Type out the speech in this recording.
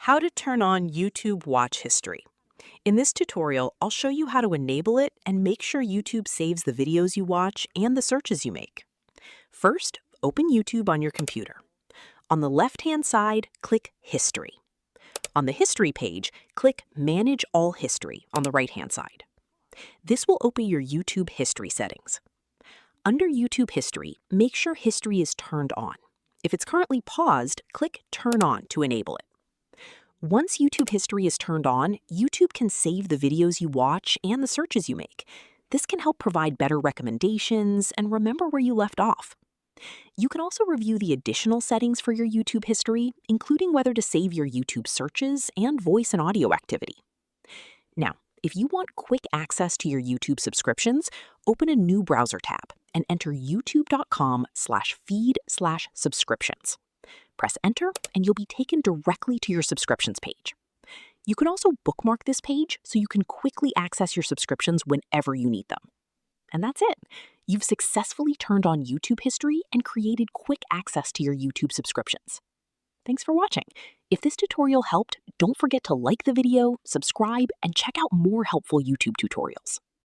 How to turn on YouTube watch history. In this tutorial, I'll show you how to enable it and make sure YouTube saves the videos you watch and the searches you make. First, open YouTube on your computer. On the left-hand side, click History. On the History page, click Manage All History on the right-hand side. This will open your YouTube history settings. Under YouTube History, make sure History is turned on. If it's currently paused, click Turn On to enable it. Once YouTube History is turned on, YouTube can save the videos you watch and the searches you make. This can help provide better recommendations and remember where you left off. You can also review the additional settings for your YouTube history, including whether to save your YouTube searches and voice and audio activity. Now, if you want quick access to your YouTube subscriptions, open a new browser tab and enter youtube.com/feed/subscriptions. Press enter and you'll be taken directly to your subscriptions page. You can also bookmark this page so you can quickly access your subscriptions whenever you need them. And that's it. You've successfully turned on YouTube history and created quick access to your YouTube subscriptions. Thanks for watching. If this tutorial helped, don't forget to like the video, subscribe, and check out more helpful YouTube tutorials.